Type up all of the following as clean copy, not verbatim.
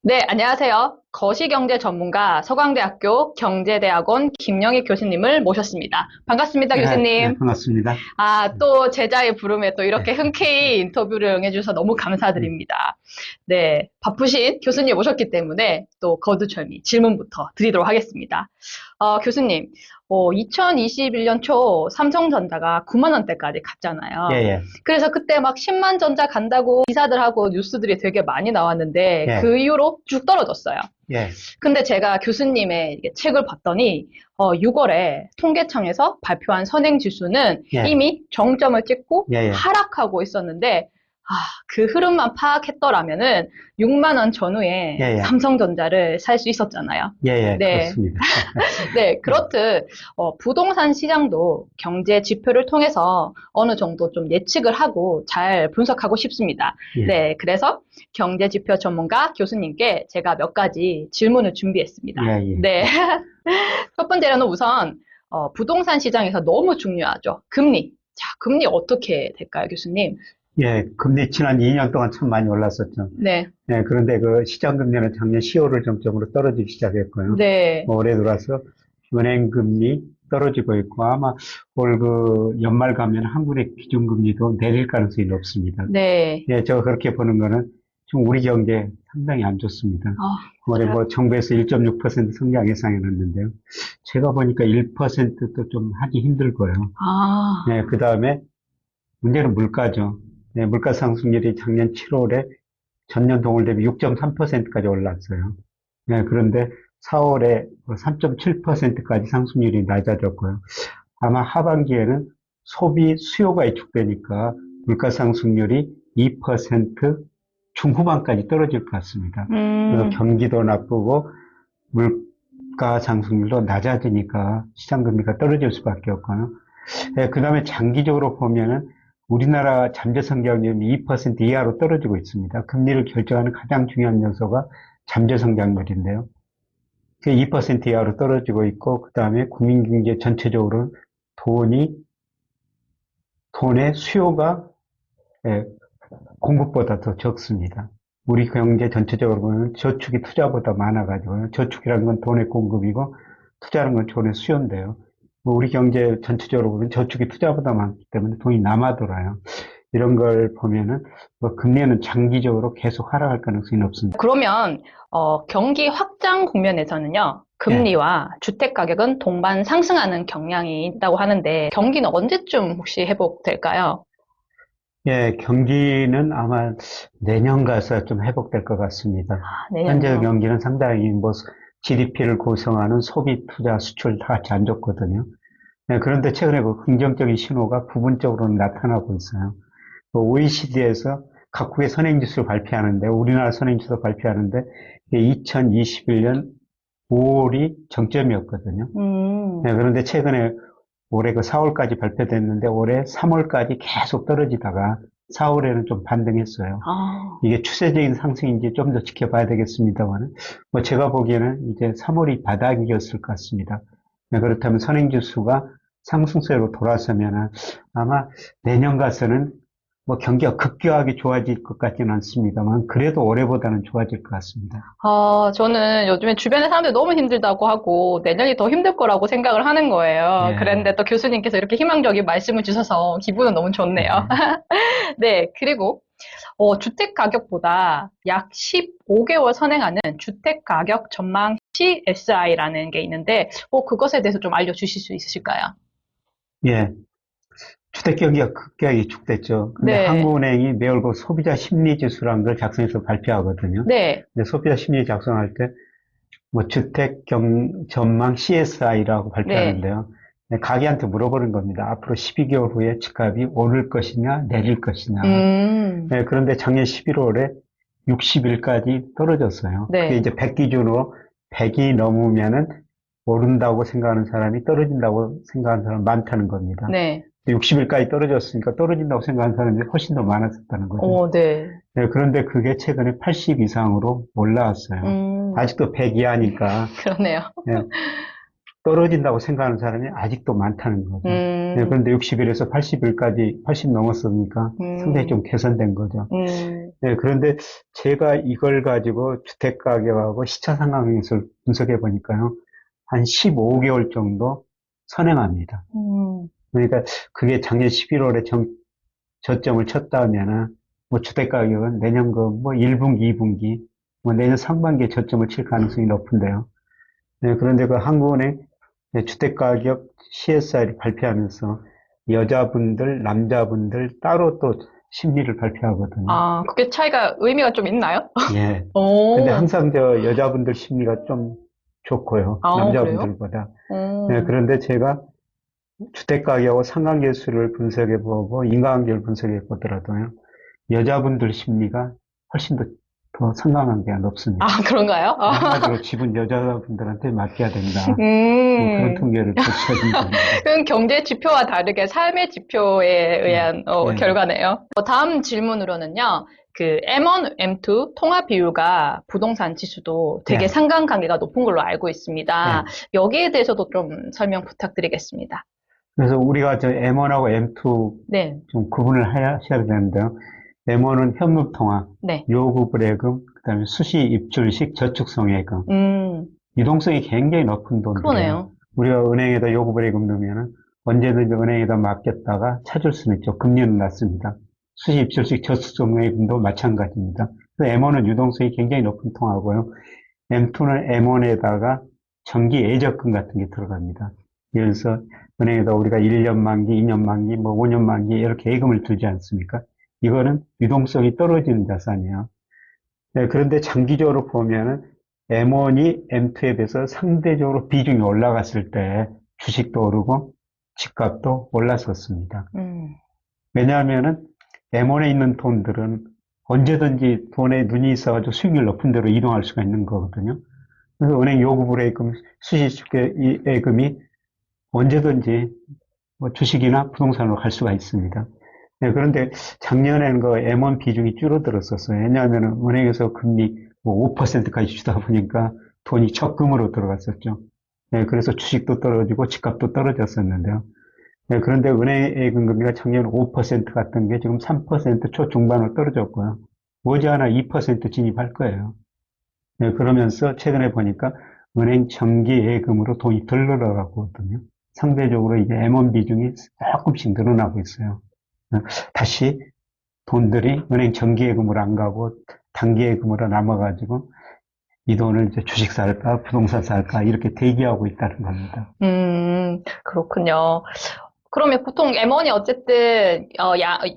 네, 안녕하세요. 거시경제 전문가 서강대학교 경제대학원 김영희 교수님을 모셨습니다. 반갑습니다, 네, 교수님. 반갑습니다. 또 제자의 부름에 또 이렇게 흔쾌히 인터뷰를 응해주셔서 너무 음, 감사드립니다. 네, 바쁘신 교수님 오셨기 때문에 또 거두절미 질문부터 드리도록 하겠습니다. 교수님, 2021년 초 삼성전자가 9만 원대까지 예, 갔잖아요. 예, 그래서 그때 막 10만 전자 간다고 기사들하고 뉴스들이 되게 많이 나왔는데 예, 그 이후로 쭉 떨어졌어요. 예, 근데 제가 교수님의 책을 봤더니 6월에 통계청에서 발표한 선행지수는 예, 이미 정점을 찍고 예, 예, 하락하고 있었는데 아, 그 흐름만 파악했더라면은 6만 원 예, 전후에 예, 삼성전자를 살 수 있었잖아요. 예, 예, 네. 그렇습니다. 네, 그렇듯 부동산 시장도 경제 지표를 통해서 어느 정도 좀 예측을 하고 잘 분석하고 싶습니다. 예, 네, 그래서 경제 지표 전문가 교수님께 제가 몇 가지 질문을 예, 준비했습니다. 예, 네, 첫 번째로는 우선 부동산 시장에서 너무 중요하죠. 금리. 자, 금리 어떻게 될까요, 교수님? 예, 금리 지난 2년 동안 참 많이 올랐었죠. 네, 예, 그런데 그 시장 금리는 작년 10월을 정점으로 떨어지기 시작했고요. 네, 올해 들어서 은행 금리 떨어지고 있고 아마 올 그 연말 가면 한국의 기준금리도 내릴 가능성이 높습니다. 네. 예, 저 그렇게 보는 거는 지금 우리 경제 상당히 안 좋습니다. 올해 맞아요. 뭐 정부에서 1.6% 성장 예상해놨는데요. 제가 보니까 1%도 좀 하기 힘들고요. 아, 네, 그 다음에 문제는 물가죠. 네, 물가 상승률이 작년 7월에 전년 동월 대비 6.3%까지 올랐어요. 네, 그런데 4월에 3.7%까지 상승률이 낮아졌고요. 아마 하반기에는 소비 수요가 위축되니까 물가 상승률이 2% 중후반까지 떨어질 것 같습니다. 그래서 음, 경기도 나쁘고 물가 상승률도 낮아지니까 시장 금리가 떨어질 수밖에 없고요. 그 다음에 장기적으로 보면은 우리나라 잠재 성장률이 2% 이하로 떨어지고 있습니다. 금리를 결정하는 가장 중요한 요소가 잠재 성장률인데요. 2% 이하로 떨어지고 있고, 그 다음에 국민경제 전체적으로 돈이, 돈의 수요가 예, 공급보다 더 적습니다. 우리 경제 전체적으로 보면 저축이 투자보다 많아가지고요. 저축이라는 건 돈의 공급이고 투자는 건 돈의 수요인데요. 뭐 우리 경제 전체적으로 보면 저축이 투자보다 많기 때문에 돈이 남아 돌아요. 이런 걸 보면은 뭐 금리는 장기적으로 계속 하락할 가능성이 높습니다. 그러면 경기 확장 국면에서는요, 예, 금리와 주택 가격은 동반 상승하는 경향이 있다고 하는데 경기는 언제쯤 혹시 회복될까요? 예, 경기는 아마 내년 가서 좀 회복될 것 같습니다. 현재 내년요. 경기는 상당히 뭐 GDP를 구성하는 소비, 투자, 수출 다 같이 안 좋거든요. 네, 그런데 최근에 그 긍정적인 신호가 부분적으로 나타나고 있어요. OECD에서 각국의 선행지수를 발표하는데, 우리나라 선행지수 발표하는데, 2021년 5월이 정점이었거든요. 네, 음, 그런데 최근에 올해 그 4월까지 발표됐는데, 올해 3월까지 계속 떨어지다가 4월에는 좀 반등했어요. 아, 이게 추세적인 상승인지 좀 더 지켜봐야 되겠습니다만, 뭐 제가 보기에는 이제 3월이 바닥이었을 것 같습니다. 네, 그렇다면 선행지수가 상승세로 돌아서면 아마 내년 가서는 뭐 경기가 급격하게 좋아질 것 같지는 않습니다만, 그래도 올해보다는 좋아질 것 같습니다. 저는 요즘에 주변에 사람들이 너무 힘들다고 하고 내년이 더 힘들 거라고 생각을 하는 거예요. 예, 그런데 또 교수님께서 이렇게 희망적인 말씀을 주셔서 기분은 너무 좋네요. 예, 네, 그리고 주택 가격보다 약 15개월 선행하는 주택 가격 전망 CSI라는 게 있는데, 그것에 대해서 좀 알려주실 수 있으실까요? 예. 주택 경기가 급격하게 위축됐죠. 근데 네, 한국은행이 매월 그 소비자 심리 지수라는 걸 작성해서 발표하거든요. 네, 근데 소비자 심리 작성할 때 뭐 주택 전망 CSI라고 네, 발표하는데요. 네, 가게한테 물어보는 겁니다. 앞으로 12개월 후에 집값이 오를 것이냐, 내릴 것이냐. 음, 네, 그런데 작년 11월에 60일까지 떨어졌어요. 그게 네, 이제 100 기준으로 100이 넘으면은 오른다고 생각하는 사람이 떨어진다고 생각하는 사람 많다는 겁니다. 네, 60일까지 떨어졌으니까 떨어진다고 생각하는 사람이 훨씬 더 많았었다는 거죠. 네, 네, 그런데 그게 최근에 80 이상으로 올라왔어요. 음, 아직도 100 이하니까 그러네요. 예, 떨어진다고 생각하는 사람이 아직도 많다는 거죠. 네, 음, 그런데 60일에서 80일까지 80 넘었으니까 상당히 음, 좀 개선된 거죠. 음, 예, 그런데 제가 이걸 가지고 주택가격하고 시차 상황을 분석해 보니까요. 한 15개월 정도 선행합니다. 그러니까 그게 작년 11월에 저점을 쳤다면은 뭐 주택가격은 내년 뭐 1분기, 2분기, 뭐 내년 상반기에 저점을 칠 가능성이 높은데요. 네, 그런데 그 한국은행 주택가격 CSI를 발표하면서 여자분들, 남자분들 따로 또 심리를 발표하거든요. 아, 그게 차이가 의미가 좀 있나요? 예. 근데 오, 항상 저 여자분들 심리가 좀 좋고요. 그래요? 남자분들보다. 예, 오, 그런데 제가 주택가격하고 상관계수를 분석해보고 인과관계를 분석해보더라도요. 여자분들 심리가 훨씬 더 상관관계가 높습니다. 그런가요? 한마디로 집은 여자분들한테 맡겨야 된다. 뭐 그런 음, 통계를 제시해준 겁니다. 그건 경제 지표와 다르게 삶의 지표에 예, 의한 예, 결과네요. 다음 질문으로는요. 그 M1, M2 통화 비율과 부동산 지수도 되게 예, 상관관계가 높은 걸로 알고 있습니다. 예. 여기에 대해서도 좀 설명 부탁드리겠습니다. 그래서 우리가 저 M1하고 M2 네, 좀 구분을 하셔야 되는데요. M1은 현금통화, 네, 요구불예금, 그다음에 수시 입출식 저축성예금. 음, 유동성이 굉장히 높은 돈들이에요. 그러네요. 우리가 은행에다 요구불예금 넣으면은 언제든지 은행에다 맡겼다가 찾을 수는 있죠. 금리는 낮습니다. 수시 입출식 저축성예금도 마찬가지입니다. 그래서 M1은 유동성이 굉장히 높은 통화고요. M2는 M1에다가 정기 예적금 같은 게 들어갑니다. 예를 들어서 은행에다 우리가 1년 만기, 2년 만기, 뭐 5년 만기 이렇게 예금을 두지 않습니까? 이거는 유동성이 떨어지는 자산이에요. 네, 그런데 장기적으로 보면은 M1이 M2에 비해서 상대적으로 비중이 올라갔을 때 주식도 오르고 집값도 올랐었습니다. 음, 왜냐하면은 M1에 있는 돈들은 언제든지 돈에 눈이 있어가지고 수익률 높은 데로 이동할 수가 있는 거거든요. 그래서 은행 요구불예금, 수시예금이 언제든지 뭐 주식이나 부동산으로 갈 수가 있습니다. 네, 그런데 작년에는 그 M1 비중이 줄어들었었어요. 왜냐하면 은행에서 금리 뭐 5%까지 주다 보니까 돈이 적금으로 들어갔었죠. 네, 그래서 주식도 떨어지고 집값도 떨어졌었는데요. 네, 그런데 은행의 금리가 작년 5% 같은 게 지금 3% 초중반으로 떨어졌고요. 머지않아 2% 진입할 거예요. 네, 그러면서 최근에 보니까 은행 정기 예금으로 돈이 덜 늘어가거든요. 상대적으로 이제 M1 비중이 조금씩 늘어나고 있어요. 다시 돈들이 은행 정기예금으로 안 가고 단기예금으로 남아가지고 이 돈을 이제 주식 살까 부동산 살까 이렇게 대기하고 있다는 겁니다. 그렇군요. 그러면 보통 M1이 어쨌든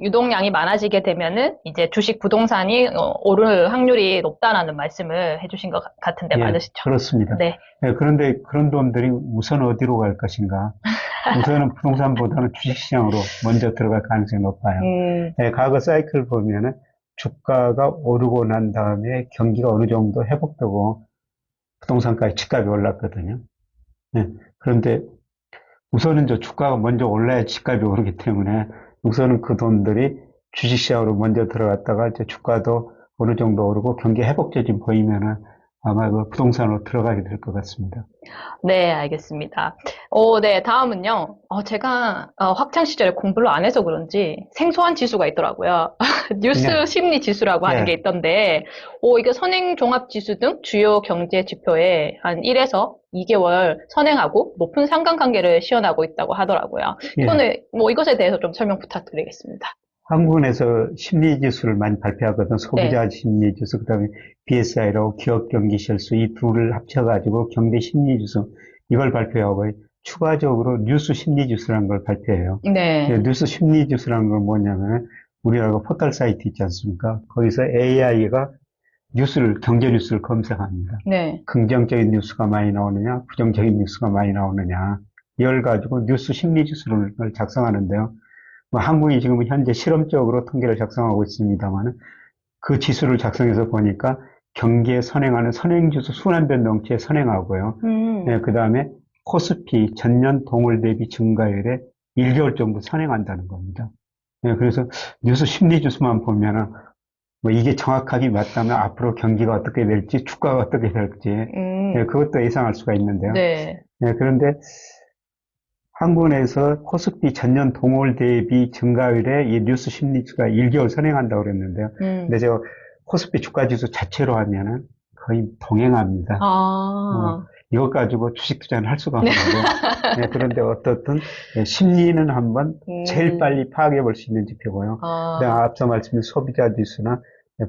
유동량이 많아지게 되면은 이제 주식 부동산이 오를 확률이 높다라는 말씀을 해주신 것 같은데 예, 맞으시죠? 그렇습니다. 네. 예, 그런데 그런 돈들이 우선 어디로 갈 것인가? 우선은 부동산보다는 주식시장으로 먼저 들어갈 가능성이 높아요. 음, 예, 과거 사이클 보면은 주가가 오르고 난 다음에 경기가 어느 정도 회복되고 부동산까지 집값이 올랐거든요. 예, 그런데 우선은 저 주가가 먼저 올라야 집값이 오르기 때문에 우선은 그 돈들이 주식시장으로 먼저 들어갔다가 이제 주가도 어느 정도 오르고 경기 회복적인 보이면은 아마 그 부동산으로 들어가게 될 것 같습니다. 네, 알겠습니다. 네, 다음은요. 제가 학창 시절에 공부를 안 해서 그런지 생소한 지수가 있더라고요. 예, 뉴스 심리 지수라고 하는 게 예, 있던데, 이게 선행 종합 지수 등 주요 경제 지표에 한 1에서 2개월 선행하고 높은 상관관계를 시현하고 있다고 하더라고요. 예. 이것에 대해서 좀 설명 부탁드리겠습니다. 한국은에서 심리지수를 많이 발표하거든. 네. 소비자 심리지수, 그다음에 BSI라고 기업 경기 실수 이 둘을 합쳐가지고 경제 심리지수 이걸 발표하고 추가적으로 뉴스 심리지수라는 걸 발표해요. 네. 뉴스 심리지수라는 건 뭐냐면 우리나라 포털 사이트 있지 않습니까? 거기서 AI가 경제 뉴스를 검색합니다. 네. 긍정적인 뉴스가 많이 나오느냐, 부정적인 뉴스가 많이 나오느냐, 이걸 가지고 뉴스 심리지수를 작성하는데요. 뭐 한국이 지금 현재 실험적으로 통계를 작성하고 있습니다만 그 지수를 작성해서 보니까 경기에 선행하는 선행지수 순환변동치에 선행하고요. 음. 네, 그 다음에 코스피 전년 동월 대비 증가율에 1개월 정도 선행한다는 겁니다. 네, 그래서 뉴스 심리지수만 보면은 뭐 이게 정확하게 맞다면 앞으로 경기가 어떻게 될지 주가가 어떻게 될지 네, 음. 그것도 예상할 수가 있는데요. 네. 네, 그런데 한국은행에서 코스피 전년 동월 대비 증가율에 이 뉴스 심리지수가 1개월 선행한다고 그랬는데요. 근데 제가 코스피 주가지수 자체로 하면은 거의 동행합니다. 아, 이것 가지고 주식 투자는 할 수가 없는데, 네, 그런데 어떻든 심리는 한번 제일 음, 빨리 파악해 볼 수 있는 지표고요. 그다음 아, 앞서 말씀드린 소비자 지수나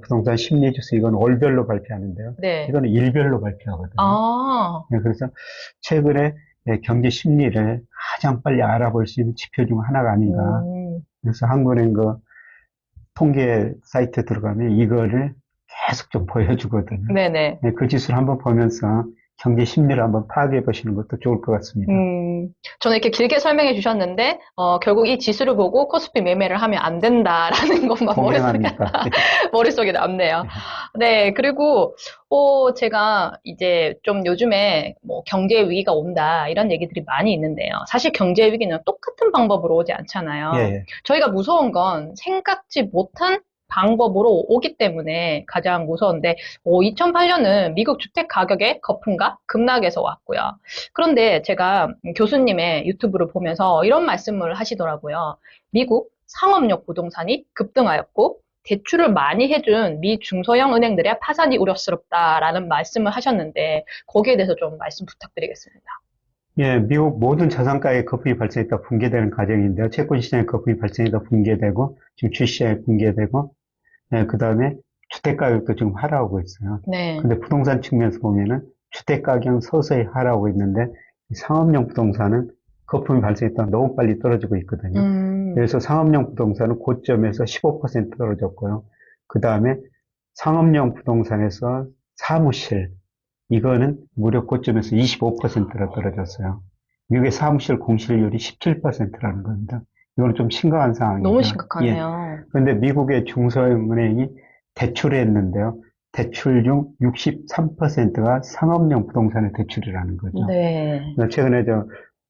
부동산 심리 지수 이건 월별로 발표하는데요. 네. 이거는 일별로 발표하거든요. 아, 네, 그래서 최근에 경제 심리를 가장 빨리 알아볼 수 있는 지표 중 하나가 아닌가. 음, 그래서 한국은행 그 통계 사이트 들어가면 이거를 계속 좀 보여주거든요. 네네. 네, 그 지수를 한번 보면서 경제 심리를 한번 파악해 보시는 것도 좋을 것 같습니다. 저는 이렇게 길게 설명해 주셨는데, 결국 이 지수를 보고 코스피 매매를 하면 안 된다라는 것만 동행합니다. 머릿속에 남네요. 네, 그리고, 제가 이제 좀 요즘에 뭐 경제 위기가 온다, 이런 얘기들이 많이 있는데요. 사실 경제 위기는 똑같은 방법으로 오지 예, 않잖아요. 예. 저희가 무서운 건 생각지 못한 방법으로 오기 때문에 가장 무서운데, 2008년은 미국 주택 가격의 거품과 급락에서 왔고요. 그런데 제가 교수님의 유튜브를 보면서 이런 말씀을 하시더라고요. 미국 상업용 부동산이 급등하였고, 대출을 많이 해준 미 중소형 은행들의 파산이 우려스럽다라는 말씀을 하셨는데, 거기에 대해서 좀 말씀 부탁드리겠습니다. 예, 미국 모든 자산가에 거품이 발생했다 붕괴되는 과정인데요. 채권 시장에 거품이 발생했다 붕괴되고, 지금 주식시장에 붕괴되고, 예, 그 다음에 주택가격도 지금 하락하고 있어요. 네. 근데 부동산 측면에서 보면은 주택가격은 서서히 하락하고 있는데, 이 상업용 부동산은 거품이 발생했다 너무 빨리 떨어지고 있거든요. 음, 그래서 상업용 부동산은 고점에서 15% 떨어졌고요. 그 다음에 상업용 부동산에서 사무실, 이거는 무려 고점에서 25%나 떨어졌어요. 미국의 사무실 공실률이 17%라는 겁니다. 이건 좀 심각한 너무 상황이죠. 예. 심각하네요. 그런데 미국의 중소형 은행이 대출을 했는데요. 대출 중 63%가 상업용 부동산의 대출이라는 거죠. 네. 최근에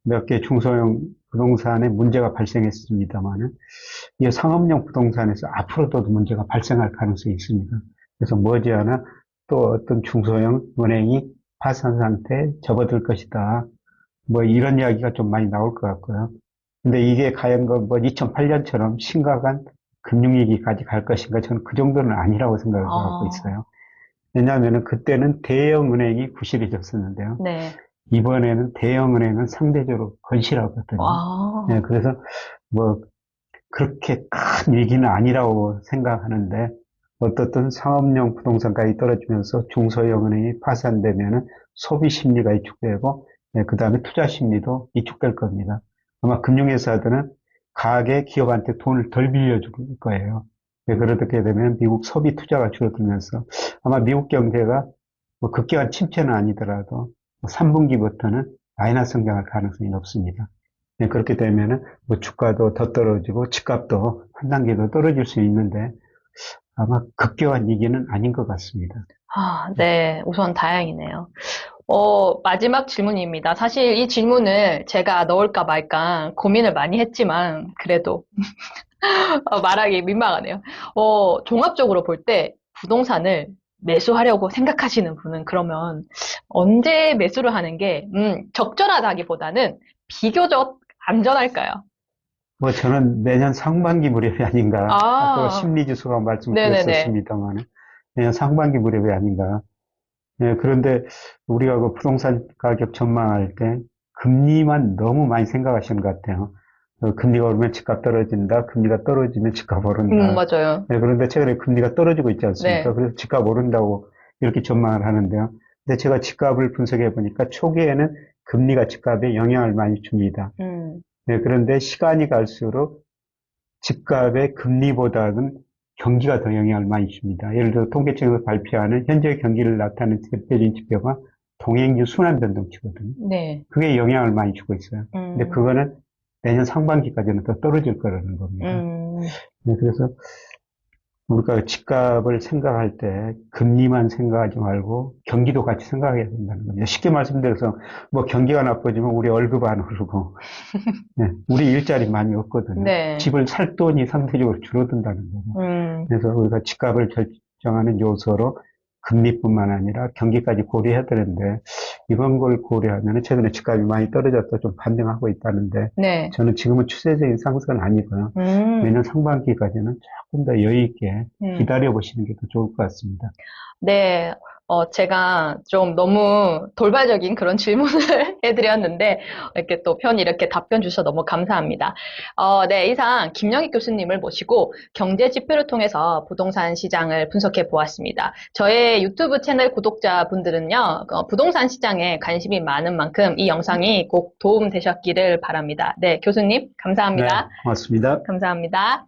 몇 개 중소형 부동산에 문제가 발생했습니다만은, 이 상업용 부동산에서 앞으로도 문제가 발생할 가능성이 있습니다. 그래서 머지않아 또 어떤 중소형 은행이 파산 상태에 접어들 것이다. 뭐 이런 이야기가 좀 많이 나올 것 같고요. 근데 이게 과연 뭐 2008년처럼 심각한 금융위기까지 갈 것인가 저는 그 정도는 아니라고 생각을 하고 아, 있어요. 왜냐하면 그때는 대형 은행이 부실해졌었는데요. 네. 이번에는 대형 은행은 상대적으로 건실하거든요. 네, 아, 그래서 뭐 그렇게 큰 위기는 아니라고 생각하는데 어떻든 상업용 부동산가격이 떨어지면서 중소형 은행이 파산되면은 소비 심리가 위축되고 그 다음에 투자 심리도 위축될 겁니다. 아마 금융회사들은 가게 기업한테 돈을 덜 빌려줄 거예요. 그렇게 되면 미국 소비 투자가 줄어들면서 아마 미국 경제가 뭐 급격한 침체는 아니더라도 3분기부터는 마이너스 성장할 가능성이 높습니다. 그렇게 되면은 뭐 주가도 더 떨어지고 집값도 한 단계 더 떨어질 수 있는데 아마 급격한 위기는 아닌 것 같습니다. 네. 우선 다행이네요. 마지막 질문입니다. 사실 이 질문을 제가 넣을까 말까 고민을 많이 했지만, 그래도 말하기 민망하네요. 종합적으로 볼 때 부동산을 매수하려고 생각하시는 분은 그러면 언제 매수를 하는 게, 적절하다기보다는 비교적 안전할까요? 뭐 저는 내년 상반기 무렵이 아닌가. 아까 아, 심리지수가 네네네. 말씀드렸었습니다만 내년 상반기 무렵이 아닌가. 그런데 우리가 그 부동산 가격 전망할 때 금리만 너무 많이 생각하시는 것 같아요. 금리가 오르면 집값 떨어진다. 금리가 떨어지면 집값 오른다. 맞아요. 그런데 최근에 금리가 떨어지고 있지 않습니까? 네. 그래서 집값 오른다고 이렇게 전망을 하는데요. 근데 제가 집값을 분석해 보니까 초기에는 금리가 집값에 영향을 많이 줍니다. 음, 그런데 시간이 갈수록 집값의 금리보다는 경기가 더 영향을 많이 줍니다. 예를 들어 통계청에서 발표하는 현재 경기를 나타내는 대표적인 지표가 동행주 순환 변동치거든요. 네. 그게 영향을 많이 주고 있어요. 근데 음, 그거는 내년 상반기까지는 더 떨어질 거라는 겁니다. 음, 그래서 우리가 집값을 생각할 때 금리만 생각하지 말고 경기도 같이 생각해야 된다는 겁니다. 쉽게 말씀드려서 뭐 경기가 나빠지면 우리 월급 안 오르고 우리 일자리 많이 없거든요. 네. 집을 살 돈이 상대적으로 줄어든다는 거죠. 음, 그래서 우리가 집값을 결정하는 요소로 금리뿐만 아니라 경기까지 고려해야 되는데 이런 걸 고려하면 최근에 집값이 많이 떨어졌다 좀 반등하고 있다는데 네. 저는 지금은 추세적인 상승은 아니고요. 음, 내년 상반기까지는 조금 더 여유 있게 음. 기다려 보시는 게 더 좋을 것 같습니다. 네, 제가 좀 너무 돌발적인 그런 질문을 해드렸는데, 이렇게 또 편히 이렇게 답변 주셔서 너무 감사합니다. 네, 이상 김영익 교수님을 모시고 경제 지표를 통해서 부동산 시장을 분석해 보았습니다. 저의 유튜브 채널 구독자분들은요, 부동산 시장에 관심이 많은 만큼 이 영상이 꼭 도움 되셨기를 바랍니다. 네, 교수님, 네, 감사합니다. 고맙습니다. 감사합니다.